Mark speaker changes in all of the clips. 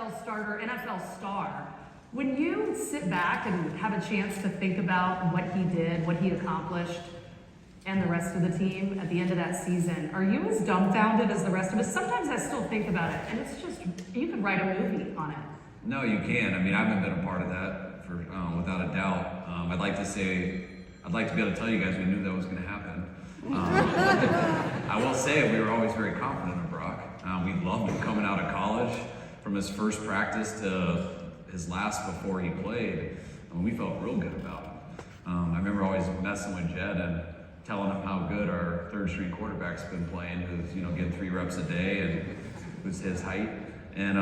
Speaker 1: NFL starter, NFL star. When you sit back and have a chance to think about what he did, what he accomplished, and the rest of the team at the end of that season, are you as dumbfounded as the rest of us? Sometimes I still think about it, and it's just, you could write a movie on it.
Speaker 2: No, you can. I mean, I haven't been a part of that for without a doubt. I'd like to be able to tell you guys we knew that was going to happen. I will say we were always very confident of Brock. We loved him coming out of college, from his first practice to his last before he played. We felt real good about him. I remember always messing with Jed and telling him how good our third string quarterback's been playing, who's getting 3 reps a day and who's his height. And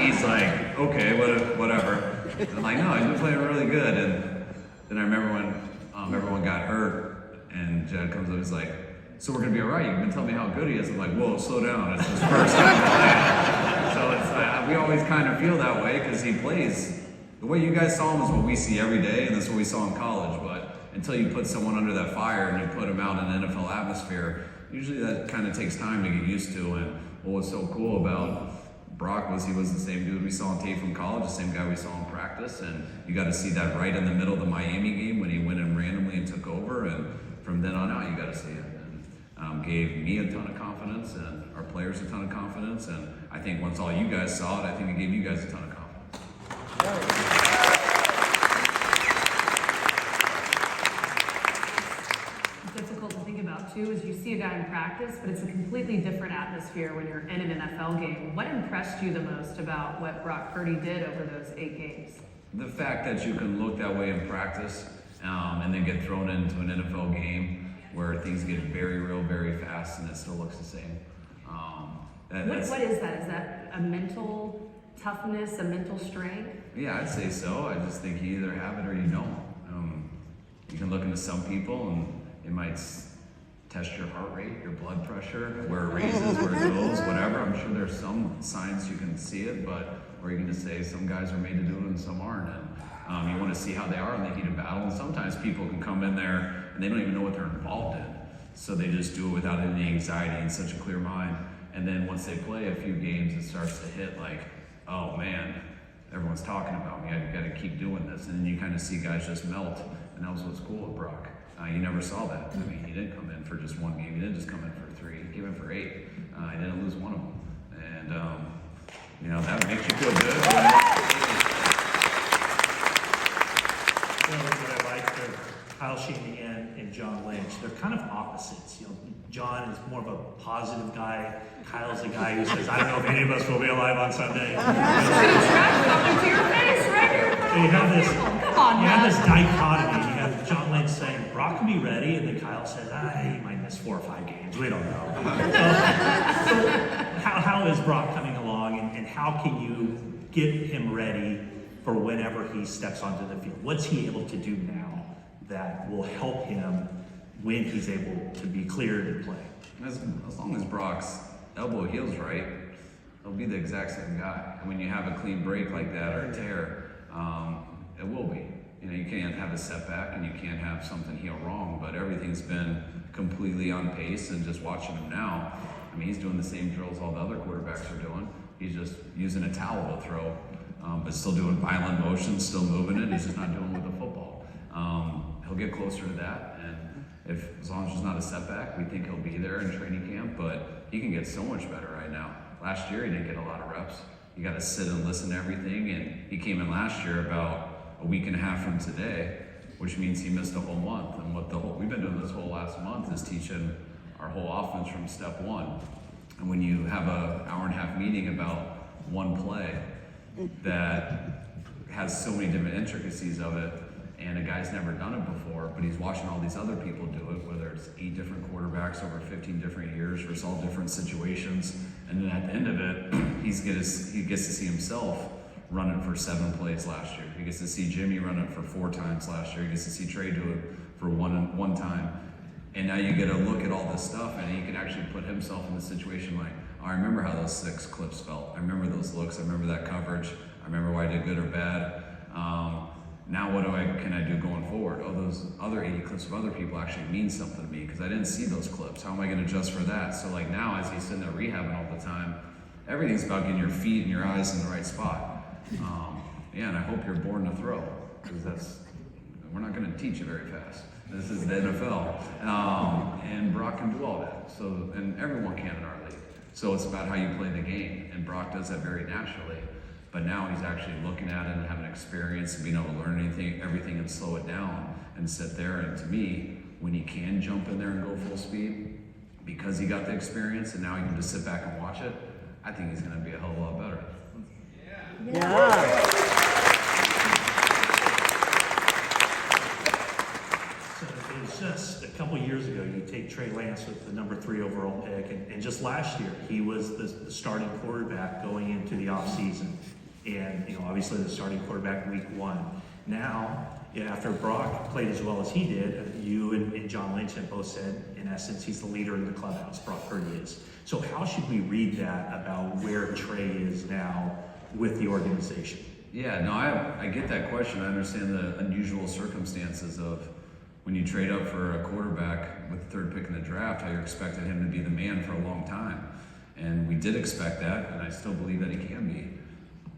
Speaker 2: he's like, okay, whatever. I'm like, no, he's been playing really good. And then I remember when everyone got hurt, and Jed comes up, he's like, so we're gonna be all right. You've been telling me how good he is. I'm like, whoa, slow down. It's his first time playing. So it's we always kind of feel that way because he plays. The way you guys saw him is what we see every day, and that's what we saw in college. But until you put someone under that fire and you put him out in an NFL atmosphere, usually that kind of takes time to get used to. And what was so cool about Brock was he was the same dude we saw on tape from college, the same guy we saw in practice, and you got to see that right in the middle of the Miami game when he went in randomly and took over, and from then on out you got to see it. And gave me a ton of confidence and our players a ton of confidence, and I think once all you guys saw it, I think it gave you guys a ton of confidence.
Speaker 1: Difficult to think about too is you see a guy in practice, but it's a completely different atmosphere when you're in an NFL game. What impressed you the most about what Brock Purdy did over those 8 games?
Speaker 2: The fact that you can look that way in practice and then get thrown into an NFL game where things get very real very fast and it still looks the same.
Speaker 1: What is that? Is that a mental toughness, a mental strength?
Speaker 2: Yeah, I'd say so. I just think you either have it or you don't. You can look into some people and it might test your heart rate, your blood pressure, where it raises, where it goes, whatever. I'm sure there's some signs you can see it, but or you can just say some guys are made to do it and some aren't. And you want to see how they are in the heat of battle. And sometimes people can come in there and they don't even know what they're involved in. So they just do it without any anxiety and such a clear mind. And then once they play a few games, it starts to hit like, oh man, everyone's talking about me. I got to keep doing this. And then you kind of see guys just melt. And that was what's cool with Brock. You never saw that. I mean, he didn't come in for just 1 game. He didn't just come in for 3. He came in for 8. He didn't lose 1 of them. And, that makes you feel good.
Speaker 3: What I like for Kyle Shanahan and John Lynch, they're kind of opposites. John is more of a positive guy. Kyle's the guy who says, I don't know if any of us will be alive on Sunday.
Speaker 1: To your face right here.
Speaker 3: You have this,
Speaker 1: Come on,
Speaker 3: you have this dichotomy. You have John Lynch saying, Brock can be ready, and then Kyle says, he might miss 4 or 5 games. We don't know. So how is Brock coming along, and how can you get him ready for whenever he steps onto the field? What's he able to do now that will help him when he's able to be cleared and play?
Speaker 2: As long as Brock's elbow heals right, he'll be the exact same guy. And when you have a clean break like that or a tear, it will be. You can't have a setback and you can't have something heal wrong, but everything's been completely on pace, and just watching him now, I mean, he's doing the same drills all the other quarterbacks are doing. He's just using a towel to throw, but still doing violent motions, still moving it. He's just not doing it with the football. He'll get closer to that, and as long as there's not a setback, we think he'll be there in training camp, but he can get so much better right now. Last year, he didn't get a lot of reps. You got to sit and listen to everything, and he came in last year about a week and a half from today, which means he missed a whole month. And we've been doing this whole last month is teaching our whole offense from step 1. And when you have an hour-and-a-half meeting about one play that has so many different intricacies of it, and a guy's never done it before, but he's watching all these other people do it, whether it's 8 different quarterbacks over 15 different years versus all different situations, and then at the end of it, he gets to see himself running for 7 plays last year. He gets to see Jimmy run it for 4 times last year. He gets to see Trey do it for one time. And now you get to look at all this stuff, and he can actually put himself in the situation like, oh, I remember how those 6 clips felt. I remember those looks. I remember that coverage. I remember why I did good or bad. Now what can I do going forward? Oh, those other 80 clips of other people actually mean something to me because I didn't see those clips. How am I going to adjust for that? So like now, as he's sitting there rehabbing all the time, everything's about getting your feet and your eyes in the right spot. Yeah, and I hope you're born to throw, because we're not going to teach you very fast. This is the NFL, and Brock can do all that. So, and everyone can in our league. So it's about how you play the game, and Brock does that very naturally. But now he's actually looking at it and having experience and being able to learn everything and slow it down and sit there. And to me, when he can jump in there and go full speed, because he got the experience and now he can just sit back and watch it, I think he's going to be a hell of a lot better.
Speaker 4: Yeah.
Speaker 3: So it was just a couple years ago, you take Trey Lance with the number 3 overall pick, and just last year, he was the starting quarterback going into the offseason. And, obviously the starting quarterback week 1. Now, after Brock played as well as he did, you and John Lynch have both said, in essence, he's the leader in the clubhouse, Brock Purdy is. So how should we read that about where Trey is now with the organization?
Speaker 2: Yeah, no, I get that question. I understand the unusual circumstances of when you trade up for a quarterback with the 3rd pick in the draft, how you're expecting him to be the man for a long time. And we did expect that, and I still believe that he can be.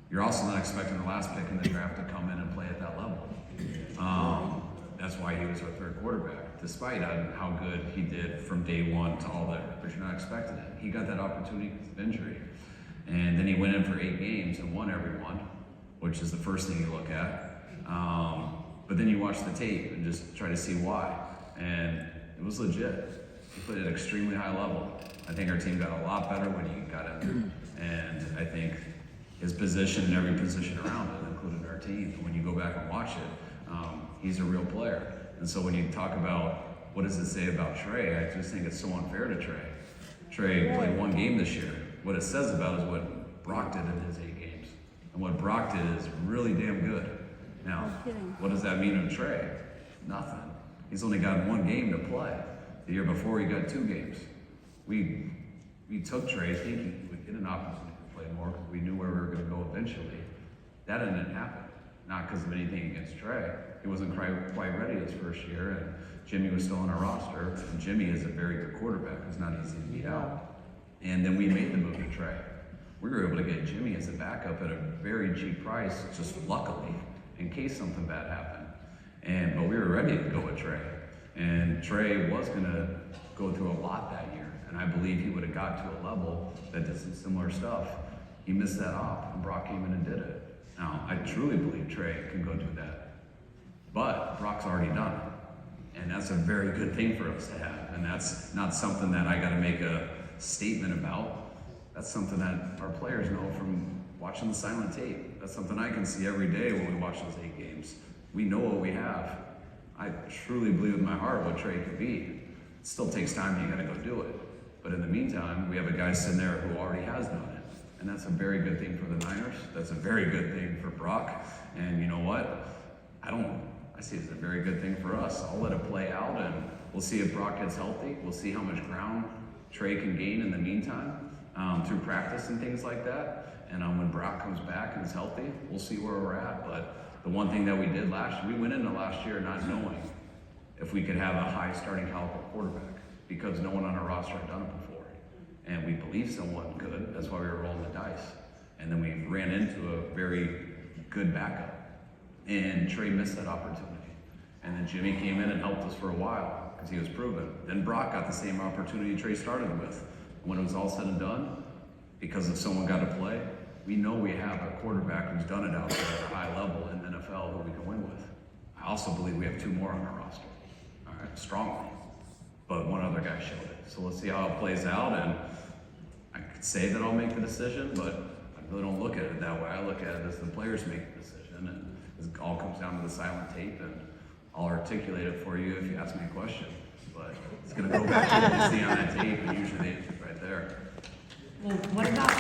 Speaker 2: You're also not expecting the last pick in the draft to come in and play at that level. That's why he was our 3rd quarterback, despite how good he did from day 1 to all that. But you're not expecting it. He got that opportunity because of injury. And then he went in for 8 games and won every one, which is the first thing you look at. But then you watch the tape and just try to see why. And it was legit. He played at an extremely high level. I think our team got a lot better when he got in there. And I think his position and every position around it, including our team, when you go back and watch it, he's a real player. And so when you talk about what does it say about Trey, I just think it's so unfair to Trey. Trey played 1 game this year. What it says about is what Brock did in his 8 games. And what Brock did is really damn good. Now, what does that mean of Trey? Nothing. He's only got 1 game to play. The year before, he got 2 games. We took Trey thinking he would get an opportunity to play more because we knew where we were going to go eventually. That didn't happen. Not because of anything against Trey. He wasn't quite ready his first year, and Jimmy was still on our roster. And Jimmy is a very good quarterback. It's not easy to beat out. And then we made the move to Trey. We were able to get Jimmy as a backup at a very cheap price, just luckily, in case something bad happened. But we were ready to go with Trey. And Trey was going to go through a lot that year. And I believe he would have got to a level that did some similar stuff. He missed that op, and Brock came in and did it. Now, I truly believe Trey can go do that. But Brock's already done it. And that's a very good thing for us to have. And that's not something that I got to make a statement about. That's something that our players know from watching the silent tape. That's something I can see every day when we watch those 8 games. We know what we have. I truly believe in my heart what Trey could be. It still takes time, you got to go do it. But in the meantime, we have a guy sitting there who already has done it. And that's a very good thing for the Niners. That's a very good thing for Brock. And you know what? I see it as a very good thing for us. I'll let it play out, and we'll see if Brock gets healthy. We'll see how much ground Trey can gain in the meantime through practice and things like that. And when Brock comes back and is healthy, we'll see where we're at. But the one thing that we did last year, we went into last year not knowing if we could have a high starting caliber quarterback because no one on our roster had done it before. And we believed someone could. That's why we were rolling the dice. And then we ran into a very good backup. And Trey missed that opportunity. And then Jimmy came in and helped us for a while because he was proven. Then Brock got the same opportunity Trey started with. When it was all said and done, because if someone got to play, we know we have a quarterback who's done it out there at a high level in the NFL who we can win with. I also believe we have 2 more on our roster. All right, strongly. But one other guy showed it. So let's see how it plays out. And I could say that I'll make the decision, but I really don't look at it that way. I look at it as the players make the decision, and it all comes down to the silent tape, and I'll articulate it for you if you ask me a question. But it's going to go back to what you see on that tape, and usually the answer's right there.
Speaker 1: Well, what about the